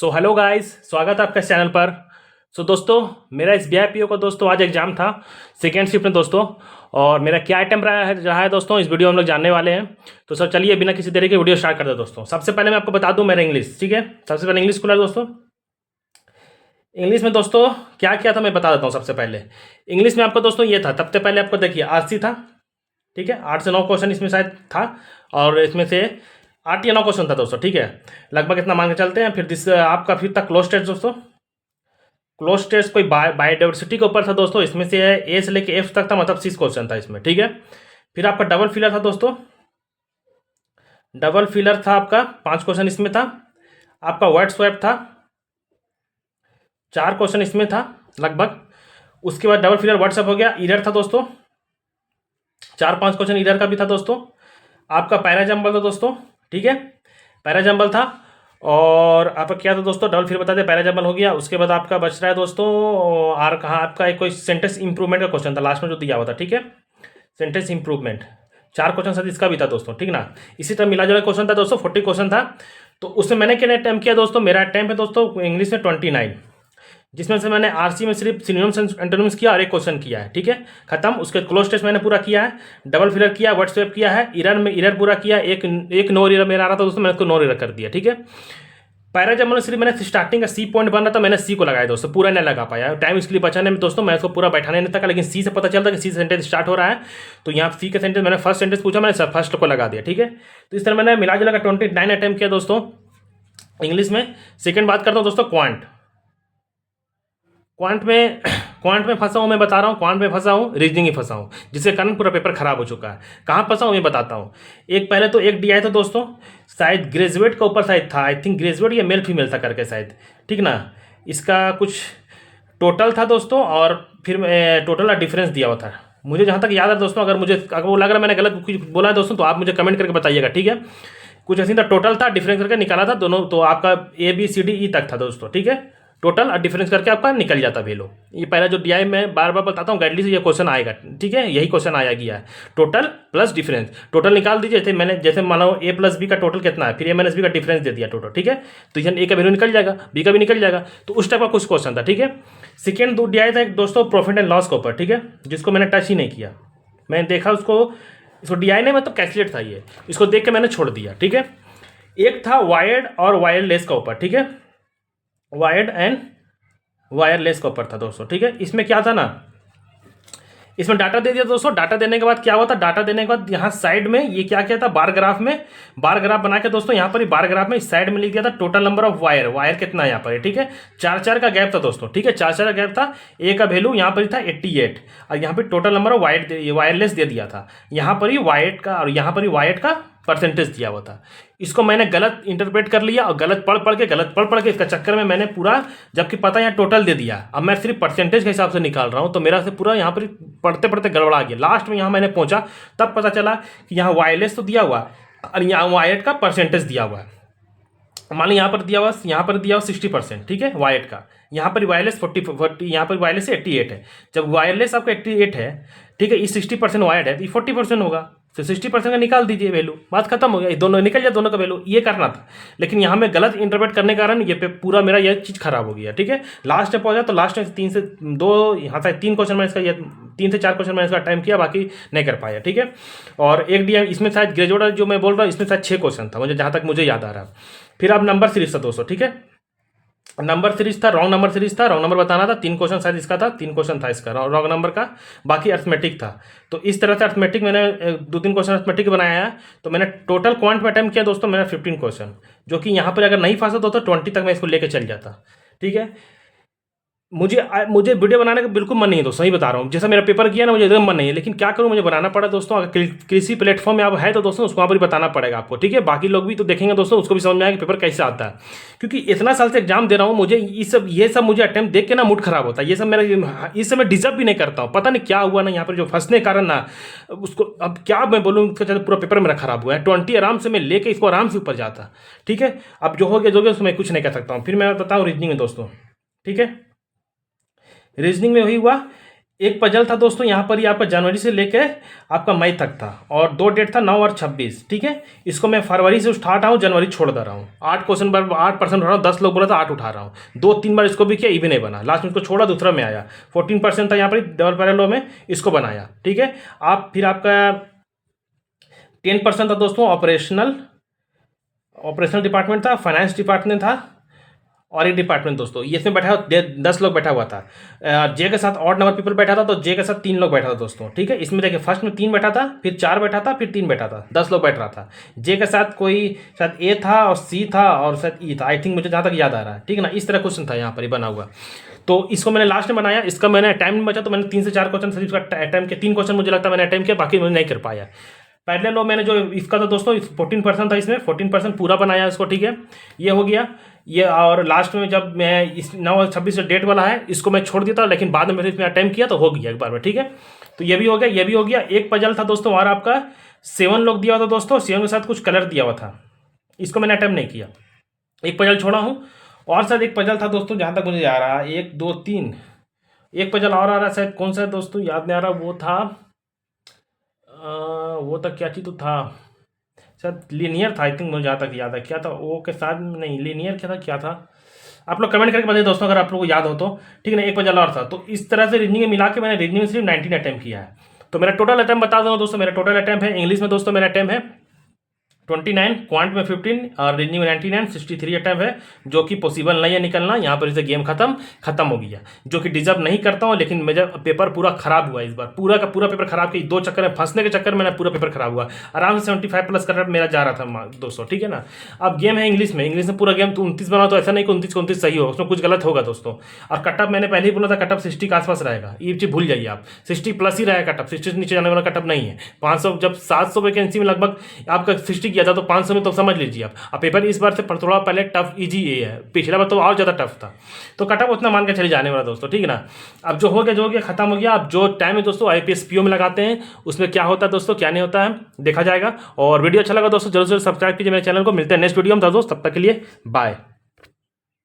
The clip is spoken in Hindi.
सो हेलो गाइस, स्वागत है आपका इस चैनल पर। दोस्तों, मेरा इस BIPO का दोस्तों आज एग्जाम था, सेकेंड शिफ्ट में दोस्तों। और मेरा क्या आइटम रहा है दोस्तों, इस वीडियो में हम लोग जानने वाले हैं। तो सर चलिए बिना किसी तरह के वीडियो स्टार्ट करते हैं दोस्तों। सबसे पहले मैं आपको बता दूं मेरा इंग्लिश, ठीक है। सबसे पहले इंग्लिश खुला है दोस्तों। इंग्लिश में दोस्तों क्या क्या था मैं बता देता हूँ। सबसे पहले इंग्लिश में आपको दोस्तों ये था, सबसे पहले आपको देखिए RC था, ठीक है। 8 से 9 क्वेश्चन इसमें शायद था, और इसमें से 8 या 9 क्वेश्चन था दोस्तों, ठीक है। लगभग इतना मान के चलते हैं। फिर आपका फिर था क्लोज टेस्ट दोस्तों। क्लोज टेस्ट कोई बायोडाइवर्सिटी के ऊपर था दोस्तों। इसमें से A से लेके F तक था, मतलब 6 क्वेश्चन था इसमें, ठीक है। फिर आपका डबल फिलर था दोस्तों। डबल फिलर था आपका 5 क्वेश्चन इसमें था। आपका वर्ड स्वैप था, 4 क्वेश्चन इसमें था लगभग। उसके बाद डबल फिलर व्हाट्सएप हो गया। ईरर था दोस्तों, 4-5 क्वेश्चन ईरर का भी था दोस्तों। आपका पैराजम्बल था दोस्तों, ठीक है। पैराजम्बल था। और आपका क्या था दोस्तों, डबल फिर बता दें, पैराजम्बल हो गया। उसके बाद आपका बच रहा है दोस्तों आर कहाँ, आपका एक कोई सेंटेंस इंप्रूवमेंट का क्वेश्चन था लास्ट में जो दिया हुआ था, ठीक है। सेंटेंस इंप्रूवमेंट 4 क्वेश्चन साथ इसका भी था दोस्तों, ठीक ना। इसी तरह मिला जुला क्वेश्चन था दोस्तों, 40 क्वेश्चन था। तो उसमें मैंने क्या अटैम्प्ट किया दोस्तों, मेरा अटैम्प्ट है दोस्तों इंग्लिश में 29, जिसमें से मैंने RC में सिर्फ सिनोनिम्स एंटोनिम्स किया और एक क्वेश्चन किया है, ठीक है। खत्म। उसके क्लोज टेस्ट मैंने पूरा किया है, डबल फिलर किया, व्हाट्सएप किया है, इरर में इरर पूरा किया। एक नो इरर मेरा आ रहा था दोस्तों, मैंने उसको नो इरर कर दिया, ठीक है। पैराजम्बल सिर्फ मैंने स्टार्टिंग का C पॉइंट बन रहा था, मैंने C को लगाया दोस्तों, पूरा नहीं लगा पाया। टाइम इसके लिए बचाने में दोस्तों मैं इसको पूरा बैठाने नहीं था, लेकिन C से पता चलता कि C सेंटेंस स्टार्ट हो रहा है। तो यहाँ C का सेंटेंस मैंने फर्स्ट सेंटेंस पूछा, मैंने फर्स्ट को लगा दिया, ठीक है। तो इस तरह मैंने मिला जुला का 29 अटैम्प्ट किया दोस्तों इंग्लिश में। सेकेंड बात करता हूँ दोस्तों क्वांट में फंसा हूँ, मैं बता रहा हूँ। क्वांट में फंसा हूँ, रीजनिंग में फंसा हूँ, जिसके कारण पूरा पेपर खराब हो चुका है। कहाँ फंसा हूँ ये बताता हूँ। पहले तो एक DI था दोस्तों, शायद ग्रेजुएट का ऊपर शायद था, आई थिंक ग्रेजुएट या मेल फीमेल था करके शायद, ठीक ना। इसका कुछ टोटल था दोस्तों, और फिर टोटल का डिफरेंस दिया हुआ था मुझे जहाँ तक याद है दोस्तों। अगर वो लग रहा है मैंने गलत कुछ बोला है दोस्तों, तो आप मुझे कमेंट करके बताइएगा, ठीक है। कुछ ऐसी था, टोटल था, डिफरेंस करके निकाला था दोनों। तो आपका ABCDE तक था दोस्तों, ठीक है। टोटल और डिफरेंस करके आपका निकल जाता वैल्यू। ये पहला जो DI में बार बार बताता हूँ, गाइडली से ये क्वेश्चन आएगा, ठीक है। यही क्वेश्चन आया गया है, टोटल प्लस डिफरेंस। टोटल निकाल दीजिए, जैसे मान लो A प्लस B का टोटल कितना है, फिर A माइनस B का डिफरेंस दे दिया टोटल, ठीक है। तो A का वैल्यू निकल जाएगा, B का भी निकल जाएगा। तो उस टाइप का कुछ क्वेश्चन था, ठीक है। सेकेंड DI था एक दोस्तों प्रॉफिट एंड लॉस के ऊपर, ठीक है, जिसको मैंने टच ही नहीं किया। मैंने देखा इसको DI नहीं, मतलब कैलकुलेट था ये, इसको देख के मैंने छोड़ दिया, ठीक है। एक था वायर्ड और वायरलेस का ऊपर, ठीक है। वायर्ड एंड वायरलेस का ऊपर था दोस्तों, ठीक है। इसमें क्या था ना, इसमें डाटा दे दिया दोस्तों। डाटा देने के बाद क्या हुआ था, डाटा देने के बाद यहाँ साइड में ये क्या किया था, बार ग्राफ बना के दोस्तों, यहाँ पर ही बार ग्राफ में इस साइड में लिख दिया था टोटल नंबर ऑफ वायर कितना है यहाँ पर, ठीक है। 4-4 का गैप था दोस्तों, ठीक है। 4-4 का गैप था। A का वैल्यू यहाँ पर था 88, और यहाँ पर टोटल नंबर ऑफ वायरलेस दे दिया था। यहाँ पर ही वायर्ड का और यहाँ पर ही वायर्ड का परसेंटेज दिया हुआ था। इसको मैंने गलत इंटरप्रेट कर लिया, और गलत पढ़ के इसका चक्कर में मैंने पूरा, जबकि पता यहाँ टोटल दे दिया, अब मैं सिर्फ परसेंटेज के हिसाब से निकाल रहा हूँ, तो मेरा से पूरा यहाँ पर पढ़ते पढ़ते गड़बड़ा गया। लास्ट में यहाँ मैंने पहुँचा, तब पता चला कि यहाँ वायरलेस तो दिया हुआ और यहाँ वायर्ड का परसेंटेज दिया हुआ है। मान ली यहाँ पर दिया हुआ 60%, ठीक है, वायर्ड का। यहाँ पर वायरलेस 40, यहाँ पर वायरलेस 88 है। जब वायरलेस आपका 88 है, ठीक है, ये 60% वायर्ड है, तो ये 40% होगा। तो 60% का निकाल दीजिए वैल्यू, बात खत्म हो गया। दोनों निकल जाए, दोनों का वैल्यू, ये करना था। लेकिन यहाँ में गलत इंटरप्रेट करने के कारण ये पूरा मेरा ये चीज़ खराब हो गया, ठीक है। लास्ट में पहुँचा तो लास्ट में 3 से 2, यहाँ तक 3 क्वेश्चन मैंने इसका, ये 3 से 4 क्वेश्चन मैंने इसका टाइम किया, बाकी नहीं कर पाया, ठीक है। और एक DI इसमें शायद ग्रेजुएट जो मैं बोल रहा हूँ, इसमें शायद 6 क्वेश्चन था मुझे, जहाँ तक मुझे याद आ रहा है। फिर अब नंबर सीरीज था दोस्तों, ठीक है। नंबर सीरीज था, रॉन्ग नंबर सीरीज था, रॉन्ग नंबर बताना था। 3 क्वेश्चन शायद इसका था, 3 क्वेश्चन था इसका रॉन्ग नंबर का, बाकी अर्थमेटिक था। तो इस तरह से अर्थमेटिक मैंने 2-3 क्वेश्चन अर्थमेटिक बनाया है। तो मैंने टोटल क्वांट में अटेम्प्ट किया दोस्तों, मैंने 15 क्वेश्चन, जो कि यहाँ पर अगर नहीं फंसा तो 20 तक मैं इसको लेके चल जाता, ठीक है। मुझे वीडियो बनाने का बिल्कुल मन नहीं है दोस्तों, सही बता रहा हूँ। जैसा मेरा पेपर किया ना, मुझे एकदम मन नहीं है, लेकिन क्या करूँ, मुझे बनाना पड़ा दोस्तों। अगर किसी प्लेटफॉर्म में आप है तो दोस्तों उसको वहाँ पर बताना पड़ेगा आपको, ठीक है। बाकी लोग भी तो देखेंगे दोस्तों, उसको भी समझ में आएगा कि पेपर कैसे आता है। क्योंकि इतना साल से एग्जाम दे रहा हूँ, मुझे ये सब मुझे अटेम्प्ट देख के ना मूड खराब होता है। ये सब मेरा, इस समय डिजर्व भी नहीं करता हूँ। पता नहीं क्या हुआ ना यहाँ पर, जो फंसने के कारण ना, उसको अब क्या मैं बोलूँ, पूरा पेपर मेरा खराब हुआ है। 20 आराम से मैं लेके इसको आराम से ऊपर जाता, ठीक है। अब जो हो गया उसको मैं कुछ नहीं कर सकता हूँ। फिर मैं बताऊँ रीजनिंग में दोस्तों, ठीक है। रीजनिंग में वही हुआ, एक पजल था दोस्तों यहाँ पर ही आपका जनवरी से लेके आपका मई तक था, और 2 डेट था 9 और 26, ठीक है। इसको मैं फरवरी से उठा रहा हूँ, जनवरी छोड़ दे रहा हूँ। 8% पर 8% उठा रहा हूँ, 10 लोग बोला था 8 उठा रहा हूँ, 2-3 बार इसको भी किया, ये भी नहीं बना, लास्ट में इसको छोड़ा, दूसरा में आया। 14% था यहाँ पर डबल पैरेलल में, इसको बनाया, ठीक है। आप फिर आपका 10% था दोस्तों ऑपरेशनल डिपार्टमेंट था, फाइनेंस डिपार्टमेंट था, और एक डिपार्टमेंट दोस्तों, ये इसमें बैठा 10 लोग बैठा हुआ था। जे के साथ ऑड नंबर पीपल बैठा था, तो जे के साथ 3 लोग बैठा था दोस्तों, ठीक है। इसमें देखिए फर्स्ट में 3 बैठा था, फिर 4 बैठा था, फिर 3 बैठा था, 10 लोग बैठ रहा था। जे के साथ कोई शायद ए था और सी था और शायद ई था, आई थिंक, मुझे जहाँ तक याद आ रहा है, ठीक है ना। इस तरह क्वेश्चन था यहाँ पर ही बना हुआ। तो इसको मैंने लास्ट में बनाया, इसका मैंने टाइम नहीं बचा, तो मैंने 3 से 4 क्वेश्चन सिर्फ इसका अटैम्प्ट किया, 3 क्वेश्चन मुझे लगता है मैंने अटैम्प्ट किया, बाकी मैंने नहीं कर पाया। पहले लो मैंने जो इसका था दोस्तों 14% था, इसमें 14% पूरा बनाया इसको, ठीक है। ये हो गया ये, और लास्ट में जब मैं इस 9 और 26 जो डेट वाला है इसको मैं छोड़ देता, लेकिन बाद में मैंने इसमें अटैम्प्ट किया तो हो गया एक बार में, ठीक है। तो ये भी हो गया, ये भी हो गया। एक पजल था दोस्तों और आपका 7 लोग दिया हुआ था दोस्तों, 7 के साथ कुछ कलर दिया हुआ था, इसको मैंने अटैम्प्ट नहीं किया, एक पजल छोड़ा हूँ। और शायद एक पजल था दोस्तों, जहाँ तक मुझे आ रहा है, 1 2 3, एक पजल और आ रहा है शायद, कौन सा है दोस्तों याद नहीं आ रहा। वो था क्या चीज़ तो था, शायद लीनियर था, आई थिंक, मुझे जहाँ तक याद है। क्या था वो के साथ, नहीं लीनियर क्या था, आप लोग कमेंट करके बताइए दोस्तों अगर आप लोगों को याद हो तो, ठीक है ना। एक पजल और था। तो इस तरह से रीजनिंग में मिला के मैंने रीजनिंग में सिर्फ 19 अटैम्प्ट किया है। तो मेरा टोटल अटैम्प्ट बता दूँ दोस्तों, मेरा टोटल अटैम्प्ट है इंग्लिश में दोस्तों, मेरा अटैम्प्ट है 29, क्वांट में 15 और रीजनिंग में 99, 63 अटैम्प्ट है, जो कि पॉसिबल नहीं है निकलना। यहाँ पर इसे गेम खत्म हो गया, जो कि डिजर्व नहीं करता हूँ, लेकिन मेरा पेपर पूरा खराब हुआ इस बार, पूरा का पूरा पेपर खराब किया। 2 चक्कर में फंसने के चक्कर में पूरा पेपर खराब हुआ। आराम से 75 प्लस कर मेरा जा रहा था दोस्तों, ठीक है ना। अब गेम है इंग्लिश में पूरा गेम तो 29 बनाओ, तो ऐसा नहीं कि 29 को 29 सही हो, उसमें कुछ गलत होगा दोस्तों। और कटअप मैंने पहले ही बोला था, कटअप 60 के आसपास रहेगा, ये चीज़ भूल जाइए आप, 60 प्लस ही रहेगा कटअप, 60 से नीचे जाने वाला कटअप नहीं है। 500 जब 700 वैकेंसी में लगभग आपका 60 किया था, तो 500 में तो समझ लीजिए आप। अब पेपर इस बार से थोड़ा पहले टफ इजी ये है, पिछला बार तो और ज़्यादा टफ था, तो कटअप उतना मान के चले जाने वाला दोस्तों, ठीक है ना। अब जो हो गया खत्म हो गया। अब जो टाइम है दोस्तों IPS PO में लगाते हैं, उसमें क्या होता है दोस्तों, क्या नहीं होता है, देखा जाएगा। और वीडियो अच्छा लगा दोस्तों, जरूर सब्सक्राइब कीजिए मेरे चैनल को। मिलते हैं नेक्स्ट वीडियो में दोस्तों, तब तक के लिए बाय।